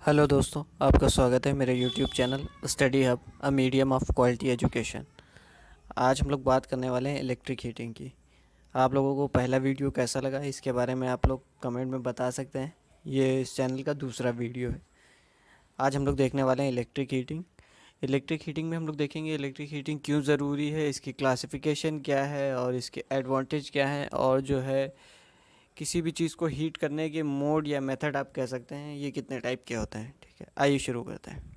Hello दोस्तों, आपका स्वागत है मेरे YouTube channel study hub a medium of quality education. आज हम लोग बात करने वाले हैं इलेक्ट्रिक हीटिंग की। आप लोगों को पहला वीडियो कैसा लगा इसके बारे में आप लोग कमेंट में बता सकते हैं। ये इस चैनल का दूसरा वीडियो है। आज हम लोग देखने वाले हैं इलेक्ट्रिक हीटिंग। इलेक्ट्रिक हीटिंग में हम लोग देखेंगे इलेक्ट्रिक हीटिंग क्यों ज़रूरी है, इसकी क्लासिफिकेशन क्या है और इसके एडवांटेज क्या हैं, और जो है किसी भी चीज़ को हीट करने के मोड या मेथड आप कह सकते हैं, ये कितने टाइप के होते हैं। ठीक है, आइए शुरू करते हैं।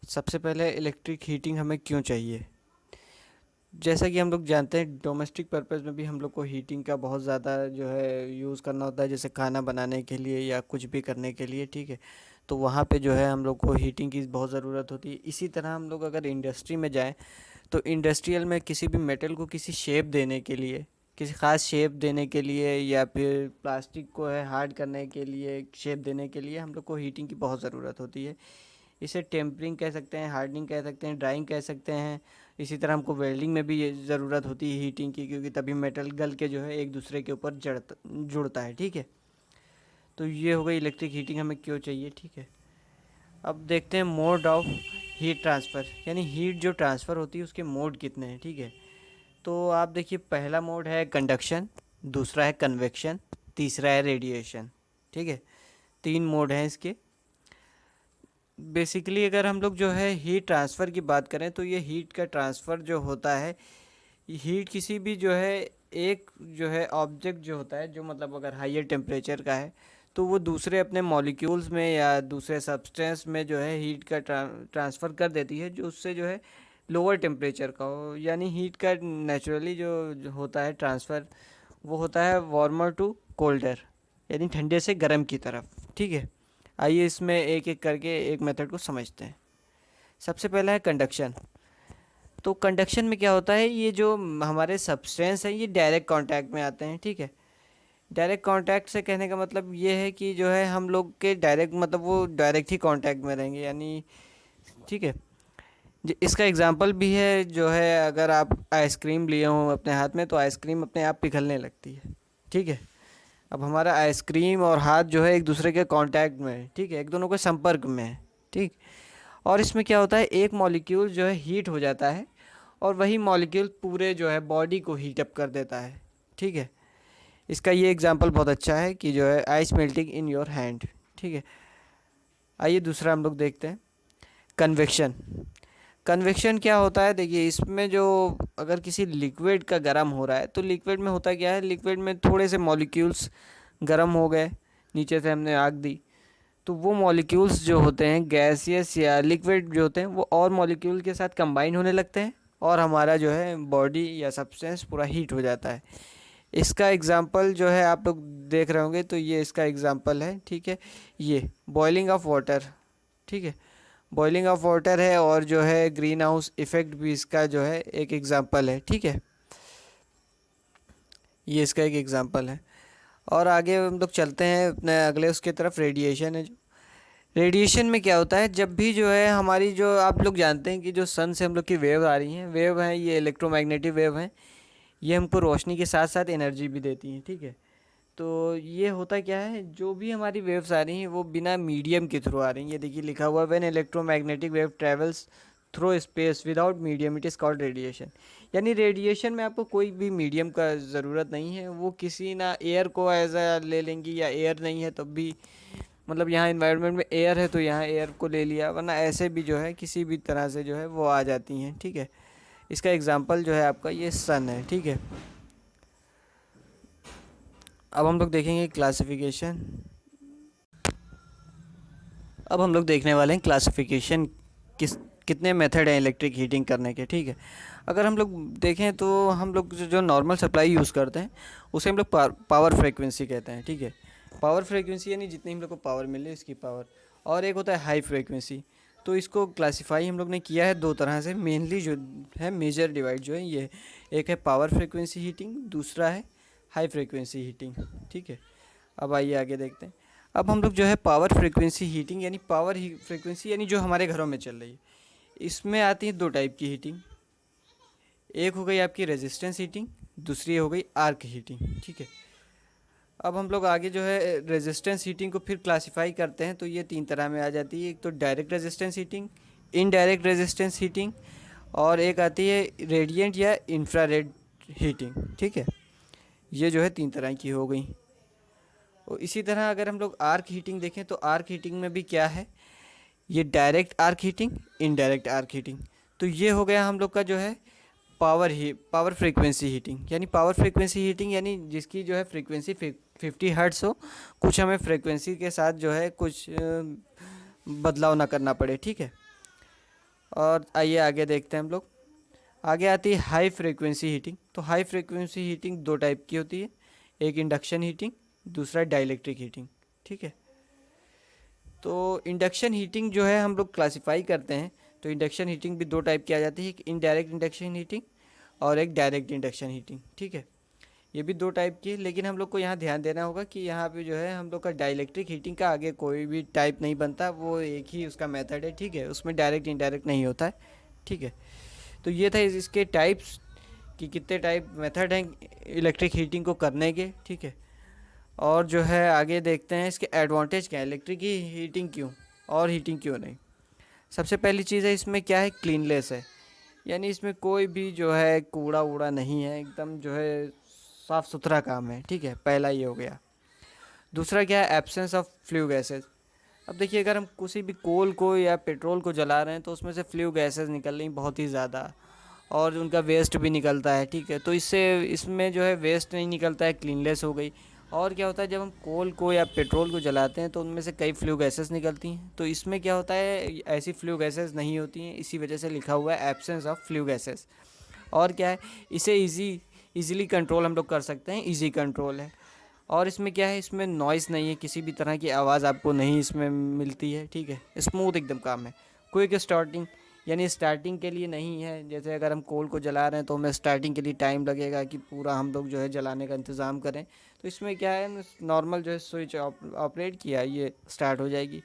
सबसे पहले इलेक्ट्रिक हीटिंग हमें क्यों चाहिए। जैसा कि हम लोग जानते हैं डोमेस्टिक पर्पज़ में भी हम लोग को हीटिंग का बहुत ज़्यादा जो है यूज़ करना होता है, जैसे खाना बनाने के लिए या कुछ भी करने के लिए। ठीक है, तो वहाँ पे जो है हम लोग को हीटिंग की बहुत ज़रूरत होती है। इसी तरह हम लोग अगर इंडस्ट्री में जाएँ तो इंडस्ट्रियल में किसी भी मेटल को किसी शेप देने के लिए, किसी ख़ास शेप देने के लिए, या फिर प्लास्टिक को है हार्ड करने के लिए, शेप देने के लिए हम लोग को हीटिंग की बहुत ज़रूरत होती है। इसे टेम्परिंग कह सकते हैं, हार्डनिंग कह सकते हैं, ड्राइंग कह सकते हैं। इसी तरह हमको वेल्डिंग में भी ये ज़रूरत होती है हीटिंग की, क्योंकि तभी मेटल गल के जो है एक दूसरे के ऊपर जुड़ता है। ठीक है, तो ये हो गई इलेक्ट्रिक हीटिंग हमें क्यों चाहिए। ठीक है, अब देखते हैं मोड ऑफ हीट ट्रांसफ़र, यानी हीट जो ट्रांसफ़र होती है उसके मोड कितने हैं। ठीक है, तो आप देखिए पहला मोड है कंडक्शन, दूसरा है कन्वेक्शन, तीसरा है रेडिएशन। ठीक है, तीन मोड हैं इसके। बेसिकली अगर हम लोग जो है हीट ट्रांसफ़र की बात करें तो ये हीट का ट्रांसफ़र जो होता है, हीट किसी भी जो है एक जो है ऑब्जेक्ट जो होता है, जो मतलब अगर हाइयर टेम्परेचर का है तो वो दूसरे अपने मॉलिक्यूल्स में या दूसरे सब्सटेंस में जो है हीट का ट्रांसफ़र कर देती है, जो उससे जो है लोअर टेम्परेचर का हो। यानी हीट का नेचुरली जो होता है ट्रांसफ़र, वो होता है वार्मर टू कोल्डर, यानी ठंडे से गर्म की तरफ। ठीक है, आइए इसमें एक एक करके एक मेथड को समझते हैं। सबसे पहला है कंडक्शन। तो कंडक्शन में क्या होता है, ये जो हमारे सब्सटेंस हैं ये डायरेक्ट कांटेक्ट में आते हैं। ठीक है, डायरेक्ट कांटेक्ट से कहने का मतलब ये है कि जो है हम लोग के डायरेक्ट मतलब वो डायरेक्ट ही कांटेक्ट में रहेंगे, यानी ठीक है। इसका एग्जांपल भी है, जो है अगर आप आइसक्रीम लिए हों अपने हाथ में तो आइसक्रीम अपने आप पिघलने लगती है। ठीक है, अब हमारा आइसक्रीम और हाथ जो है एक दूसरे के कांटेक्ट में है। ठीक है, एक दोनों के संपर्क में है। ठीक, और इसमें क्या होता है, एक मॉलिक्यूल जो है हीट हो जाता है और वही मॉलिक्यूल पूरे जो है बॉडी को हीट अप कर देता है। ठीक है, इसका ये एग्जांपल बहुत अच्छा है कि जो है ice melting in your hand. ठीक है, आइए दूसरा हम लोग देखते हैं कन्वेक्शन। कन्वेक्शन क्या होता है, देखिए इसमें जो अगर किसी लिक्विड का गर्म हो रहा है तो लिक्विड में होता क्या है, लिक्विड में थोड़े से मॉलिक्यूल्स गर्म हो गए, नीचे से हमने आग दी, तो वो मॉलिक्यूल्स जो होते हैं गैसियस या लिक्विड जो होते हैं वो और मॉलिक्यूल के साथ कंबाइन होने लगते हैं और हमारा जो है बॉडी या सब्सटेंस पूरा हीट हो जाता है। इसका एग्जांपल जो है आप लोग देख रहे होंगे, तो ये इसका एग्जांपल है। ठीक है, ये बॉइलिंग ऑफ वाटर। ठीक है, बॉइलिंग ऑफ वाटर है, और जो है ग्रीन हाउस इफ़ेक्ट भी इसका जो है एक एग्जांपल है। ठीक है, ये इसका एक एग्जांपल है। और आगे हम लोग चलते हैं अपने अगले उसके तरफ, रेडिएशन है। जो रेडिएशन में क्या होता है, जब भी जो है हमारी जो आप लोग जानते हैं कि जो सन से हम लोग की वेव आ रही हैं, वेव हैं ये इलेक्ट्रोमैग्नेटिक वेव हैं, ये हमको रोशनी के साथ साथ एनर्जी भी देती हैं। ठीक है, तो ये होता क्या है, जो भी हमारी वेव्स आ रही हैं वो बिना मीडियम के थ्रू आ रही हैं। ये देखिए लिखा हुआ है, when electromagnetic wave travels through space without medium it is called radiation. यानी रेडिएशन में आपको कोई भी मीडियम का ज़रूरत नहीं है, वो किसी ना एयर को एज अ ले लेंगी, या एयर नहीं है तब भी मतलब यहाँ इन्वायरमेंट में एयर है तो यहाँ एयर को ले लिया, वरना ऐसे भी जो है किसी भी तरह से जो है वो आ जाती हैं। ठीक है, इसका एग्जांपल जो है आपका ये सन है। ठीक है, अब हम लोग देखेंगे क्लासिफिकेशन। अब हम लोग देखने वाले हैं क्लासिफिकेशन, किस कितने मेथड हैं इलेक्ट्रिक हीटिंग करने के। ठीक है, अगर हम लोग देखें तो हम लोग जो नॉर्मल सप्लाई यूज़ करते हैं उसे हम लोग पावर फ्रीक्वेंसी कहते हैं। ठीक है, पावर फ्रीक्वेंसी यानी जितनी हम लोग को पावर मिले इसकी पावर। और एक होता है हाई फ्रीक्वेंसी। तो इसको क्लासिफाई हम लोग ने किया है दो तरह से, मेनली जो है मेजर डिवाइड जो है ये, एक है पावर फ्रीक्वेंसी हीटिंग, दूसरा है हाई फ्रीक्वेंसी हीटिंग। ठीक है, अब आइए आगे देखते हैं। अब हम लोग जो है पावर फ्रीक्वेंसी हीटिंग, यानी पावर ही फ्रीक्वेंसी यानी जो हमारे घरों में चल रही है, इसमें आती है दो टाइप की हीटिंग। एक हो गई आपकी रेजिस्टेंस हीटिंग, दूसरी हो गई आर्क हीटिंग। ठीक है, अब हम लोग आगे जो है रेजिस्टेंस हीटिंग को फिर क्लासिफाई करते हैं, तो ये 3 तरह में आ जाती है। एक तो direct resistance heating, indirect resistance heating, और एक आती है रेडिएंट या इंफ्रारेड हीटिंग। ठीक है, ये जो है 3 तरह की हो गई। और इसी तरह अगर हम लोग आर्क हीटिंग देखें तो आर्क हीटिंग में भी क्या है, ये direct arc heating, indirect arc heating. तो ये हो गया हम लोग का जो है पावर फ्रीक्वेंसी हीटिंग। यानी पावर फ्रीक्वेंसी हीटिंग यानी जिसकी जो है फ्रीक्वेंसी 50 हर्ट्स हो, कुछ हमें फ्रीक्वेंसी के साथ जो है कुछ बदलाव ना करना पड़े। ठीक है, और आइए आगे देखते हैं हम लोग। आगे आती है हाई फ्रीक्वेंसी हीटिंग। तो हाई फ्रीक्वेंसी हीटिंग 2 टाइप की होती है, एक इंडक्शन हीटिंग, दूसरा डाइलेक्ट्रिक हीटिंग। ठीक है, तो इंडक्शन हीटिंग जो है हम लोग क्लासिफाई करते हैं, तो इंडक्शन हीटिंग भी 2 टाइप की आ जाती है, एक इनडायरेक्ट इंडक्शन हीटिंग और एक डायरेक्ट इंडक्शन हीटिंग। ठीक है, ये भी 2 टाइप की है, लेकिन हम लोग को यहाँ ध्यान देना होगा कि यहाँ पे जो है हम लोग का डाइलेक्ट्रिक हीटिंग का आगे कोई भी टाइप नहीं बनता, वो एक ही उसका मेथड है। ठीक है, उसमें डायरेक्ट इंडायरेक्ट नहीं होता है। ठीक है, तो ये था इसके टाइप्स कि कितने टाइप मेथड हैं इलेक्ट्रिक हीटिंग को करने के। ठीक है, और जो है आगे देखते हैं इसके एडवांटेज क्या है, इलेक्ट्रिक ही हीटिंग क्यों और हीटिंग क्यों नहीं। सबसे पहली चीज़ है इसमें क्या है, क्लीनलेस है, यानी इसमें कोई भी जो है कूड़ा वूड़ा नहीं है, एकदम जो है साफ़ सुथरा काम है। ठीक है, पहला ये हो गया। दूसरा क्या है, एब्सेंस ऑफ फ्लू गैसेज। अब देखिए अगर हम किसी भी कोल को या पेट्रोल को जला रहे हैं तो उसमें से फ्लू गैसेज निकल रही बहुत ही ज़्यादा, और उनका वेस्ट भी निकलता है। ठीक है, तो इससे इसमें जो है वेस्ट नहीं निकलता है, क्लीनलेस हो गई। और क्या होता है, जब हम कोल को या पेट्रोल को जलाते हैं तो उनमें से कई फ्लू गैसेस निकलती हैं, तो इसमें क्या होता है, ऐसी फ्लू गैसेस नहीं होती हैं, इसी वजह से लिखा हुआ है एब्सेंस ऑफ फ्लू गैसेस। और क्या है, इसे ईज़िली कंट्रोल हम लोग कर सकते हैं, ईजी कंट्रोल है। और इसमें क्या है, इसमें नॉइज़ नहीं है, किसी भी तरह की आवाज़ आपको नहीं इसमें मिलती है। ठीक है, स्मूथ एकदम काम है। क्विक स्टार्टिंग, यानी स्टार्टिंग के लिए नहीं है, जैसे अगर हम कोल को जला रहे हैं तो हमें स्टार्टिंग के लिए टाइम लगेगा कि पूरा हम लोग जो है जलाने का इंतज़ाम करें। तो इसमें क्या है, नॉर्मल जो है स्विच ऑपरेट किया, ये स्टार्ट हो जाएगी।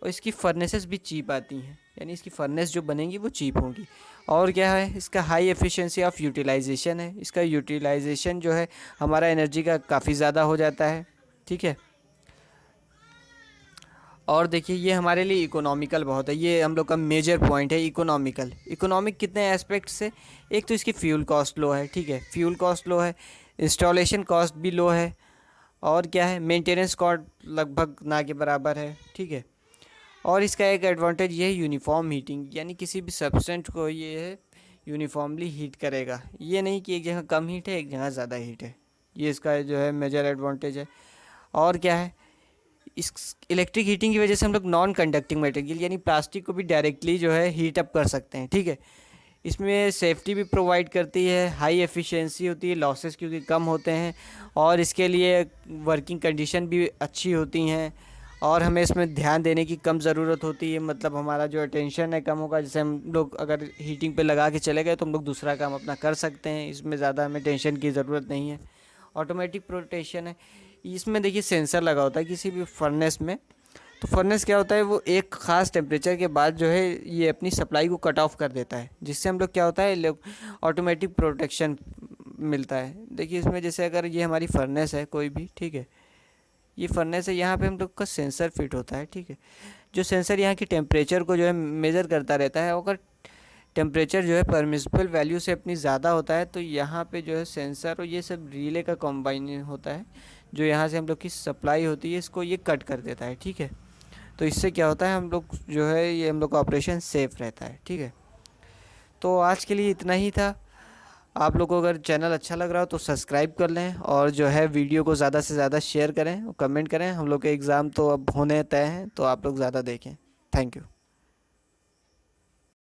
और इसकी फर्नेसेस भी चीप आती हैं, यानी इसकी फर्नेस जो बनेंगी वो चीप होंगी। और क्या है, इसका हाई एफिशिएंसी ऑफ यूटिलाइजेशन है, इसका यूटिलाइजेशन जो है हमारा एनर्जी का काफ़ी ज़्यादा हो जाता है। ठीक है, और देखिए ये हमारे लिए इकोनॉमिकल बहुत है, ये हम लोग का मेजर पॉइंट है, इकोनॉमिकल। इकोनॉमिक कितने एस्पेक्ट से, एक तो इसकी फ्यूल कॉस्ट लो है। ठीक है, फ्यूल कॉस्ट लो है, इंस्टॉलेशन कॉस्ट भी लो है, और क्या है, मेंटेनेंस कॉस्ट लगभग ना के बराबर है। ठीक है, और इसका एक एडवांटेज ये है यूनिफॉर्म हीटिंग, यानी किसी भी सब्सटेंट को ये है यूनिफॉर्मली हीट करेगा, ये नहीं कि एक जगह कम हीट है एक जगह ज़्यादा हीट है, ये इसका जो है मेजर एडवांटेज है। और क्या है, इस इलेक्ट्रिक हीटिंग की वजह से हम लोग नॉन कंडक्टिंग मटेरियल यानी प्लास्टिक को भी डायरेक्टली जो है हीट अप कर सकते हैं। ठीक है, इसमें सेफ्टी भी प्रोवाइड करती है, हाई एफिशिएंसी होती है, लॉसेस क्योंकि कम होते हैं, और इसके लिए वर्किंग कंडीशन भी अच्छी होती हैं, और हमें इसमें ध्यान देने की कम ज़रूरत होती है, मतलब हमारा जो अटेंशन है कम होगा। जैसे हम लोग अगर हीटिंग पे लगा के चले गए तो हम लोग दूसरा काम अपना कर सकते हैं, इसमें ज़्यादा हमें टेंशन की ज़रूरत नहीं है। ऑटोमेटिक प्रोटेक्शन है, इसमें देखिए सेंसर लगा होता है किसी भी फर्नेस में। तो फर्नेस क्या होता है, वो एक ख़ास टेम्परेचर के बाद जो है ये अपनी सप्लाई को कट ऑफ कर देता है, जिससे हम लोग क्या होता है ऑटोमेटिक प्रोटेक्शन मिलता है। देखिए इसमें जैसे अगर ये हमारी फर्नेस है कोई भी, ठीक है, ये फर्नेस है, यहाँ पे हम लोग का सेंसर फिट होता है। ठीक है, जो सेंसर यहाँ की टेम्परेचर को जो है मेज़र करता रहता है, अगर टेम्परेचर जो है परमिसिबल वैल्यू से अपनी ज़्यादा होता है तो यहाँ पे जो है सेंसर और ये सब रिले का कॉम्बाइन होता है, जो यहाँ से हम लोग की सप्लाई होती है इसको ये कट कर देता है। ठीक है, तो इससे क्या होता है, हम लोग जो है ये हम लोग का ऑपरेशन सेफ़ रहता है। ठीक है, तो आज के लिए इतना ही था। आप लोग को अगर चैनल अच्छा लग रहा हो तो सब्सक्राइब कर लें, और जो है वीडियो को ज़्यादा से ज़्यादा शेयर करें और कमेंट करें। हम लोग के एग्ज़ाम तो अब होने तय हैं, तो आप लोग ज़्यादा देखें। Thank you.